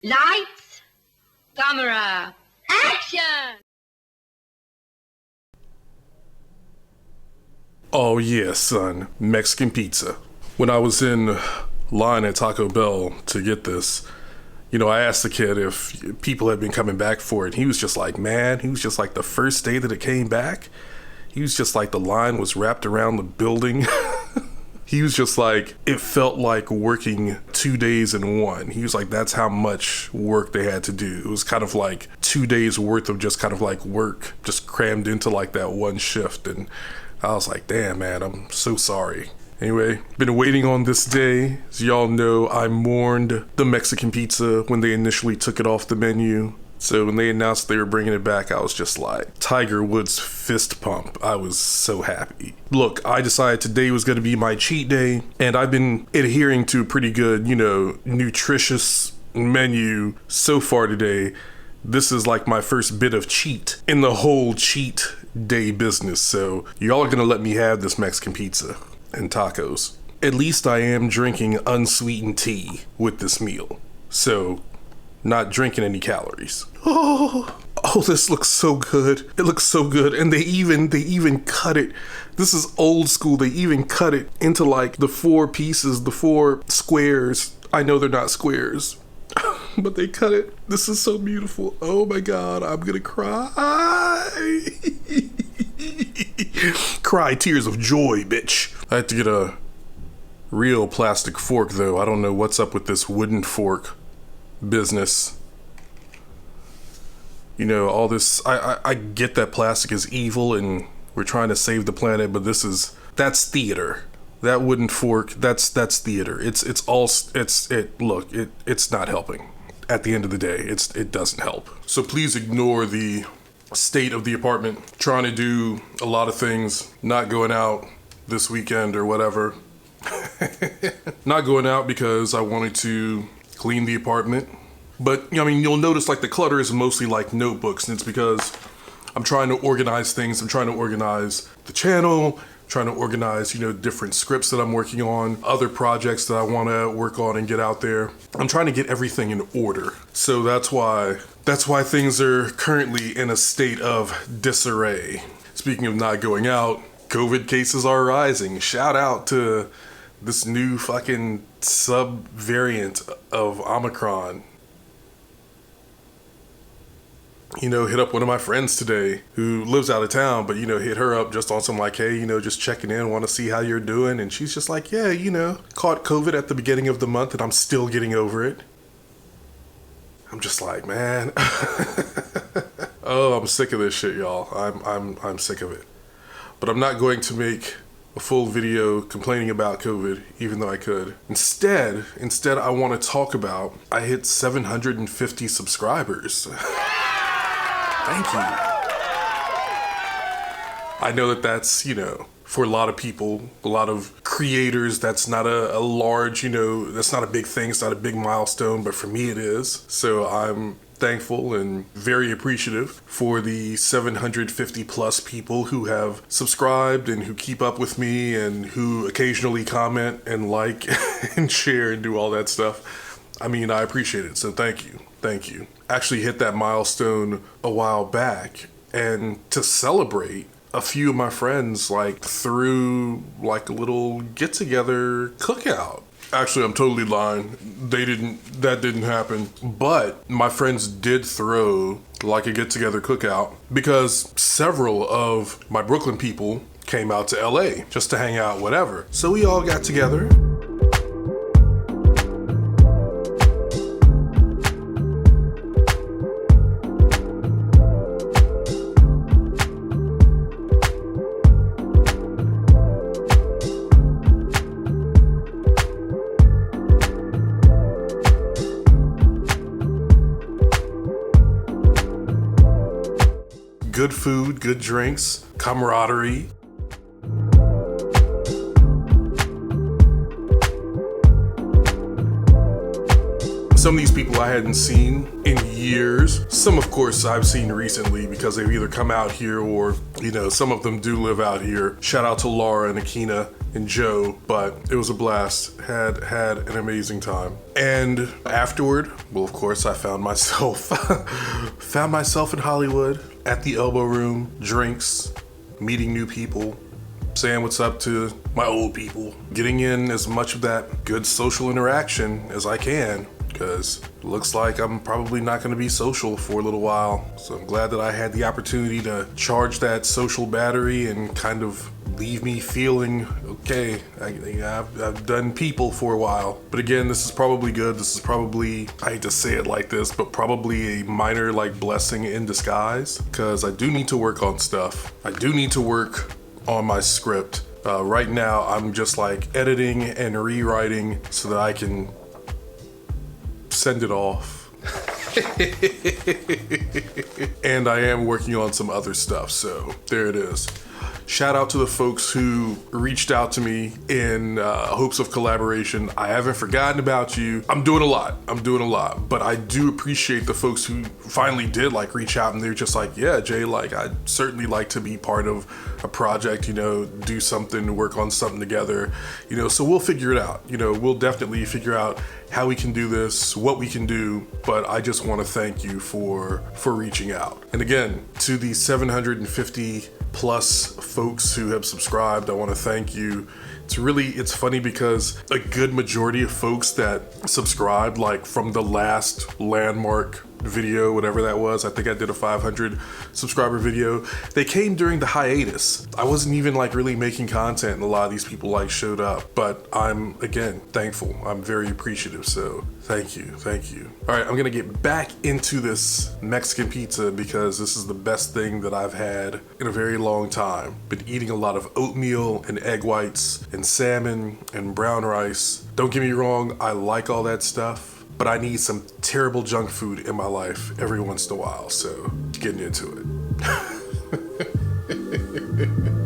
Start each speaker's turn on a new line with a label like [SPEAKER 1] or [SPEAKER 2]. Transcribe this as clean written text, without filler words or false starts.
[SPEAKER 1] Lights, camera, action!
[SPEAKER 2] Oh yeah, son, Mexican pizza. When I was in line at Taco Bell to get this, I asked the kid if people had been coming back for it. He was just like, man, he was just like the first day that it came back, he was just like the line was wrapped around the building. He was just like, it felt like working 2 days in one. He was like, that's how much work they had to do. It was kind of like 2 days worth of just kind of like work, just crammed into like that one shift. And I was like, damn, man, I'm so sorry. Anyway, been waiting on this day. As y'all know, I mourned the Mexican pizza when they initially took it off the menu. So when they announced they were bringing it back, I was just like, Tiger Woods fist pump. I was so happy. Look, I decided today was going to be my cheat day, and I've been adhering to a pretty good, nutritious menu so far today. This is like my first bit of cheat in the whole cheat day business. So y'all are going to let me have this Mexican pizza and tacos. At least I am drinking unsweetened tea with this meal. So not drinking any calories. Oh, this looks so good. It looks so good. And they even cut it. This is old school. They even cut it into like the 4 pieces, the 4 squares. I know they're not squares, but they cut it. This is so beautiful. Oh my God, I'm gonna cry. Cry tears of joy, bitch. I had to get a real plastic fork though. I don't know what's up with this wooden fork business. All this, I get that plastic is evil and we're trying to save the planet, but that's theater. That wooden fork, that's theater. It's not helping. At the end of the day, it doesn't help. So please ignore the state of the apartment. Trying to do a lot of things, not going out this weekend or whatever. Not going out because I wanted to clean the apartment. But, you'll notice like the clutter is mostly like notebooks, and it's because I'm trying to organize things. I'm trying to organize the channel, trying to organize, different scripts that I'm working on, other projects that I want to work on and get out there. I'm trying to get everything in order. So that's why things are currently in a state of disarray. Speaking of not going out, COVID cases are rising. Shout out to this new fucking sub-variant of Omicron. Hit up one of my friends today who lives out of town, but, hit her up just on some like, hey, just checking in, want to see how you're doing. And she's just like, yeah, caught COVID at the beginning of the month and I'm still getting over it. I'm just like, man, oh, I'm sick of this shit, y'all. I'm sick of it. But I'm not going to make a full video complaining about COVID, even though I could. Instead, I want to talk about, I hit 750 subscribers. Thank you. I know that's, for a lot of people, a lot of creators, that's not a large, that's not a big thing. It's not a big milestone, but for me it is. So I'm thankful and very appreciative for the 750 plus people who have subscribed and who keep up with me and who occasionally comment and like and share and do all that stuff. I appreciate it. So thank you. Thank you. Actually hit that milestone a while back, and to celebrate, a few of my friends threw a little get together cookout. Actually, I'm totally lying. That didn't happen. But my friends did throw a get together cookout because several of my Brooklyn people came out to LA just to hang out, whatever. So we all got together. Good food, good drinks, camaraderie. Some of these people I hadn't seen in years. Some, of course, I've seen recently because they've either come out here or, some of them do live out here. Shout out to Laura and Akina. and Joe, but it was a blast. Had an amazing time. And afterward, well, of course, I found myself in Hollywood at the Elbow Room, drinks, meeting new people, saying what's up to my old people, getting in as much of that good social interaction as I can, because it looks like I'm probably not going to be social for a little while. So I'm glad that I had the opportunity to charge that social battery and kind of leave me feeling okay. I've done people for a while. But again, this is probably good. This is probably, I hate to say it like this, but probably a minor blessing in disguise, because I do need to work on stuff. I do need to work on my script. Right now, I'm just editing and rewriting so that I can send it off. And I am working on some other stuff, so there it is. Shout out to the folks who reached out to me in hopes of collaboration. I haven't forgotten about you. I'm doing a lot, but I do appreciate the folks who finally did reach out, and they're just yeah, Jay, I'd certainly like to be part of a project, do something, work on something together, so we'll figure it out. We'll definitely figure out how we can do this, what we can do, but I just want to thank you for reaching out. And again, to the 750 plus folks who have subscribed, I want to thank you. It's funny because a good majority of folks that subscribed, from the last landmark video, whatever that was, I think I did a 500 subscriber video, they came during the hiatus. I wasn't even really making content, and a lot of these people showed up, but I'm again thankful. I'm very appreciative, so thank you. All right, I'm gonna get back into this Mexican pizza because this is the best thing that I've had in a very long time. Been eating a lot of oatmeal and egg whites and salmon and brown rice. Don't get me wrong, I like all that stuff, but I need some terrible junk food in my life every once in a while, so getting into it.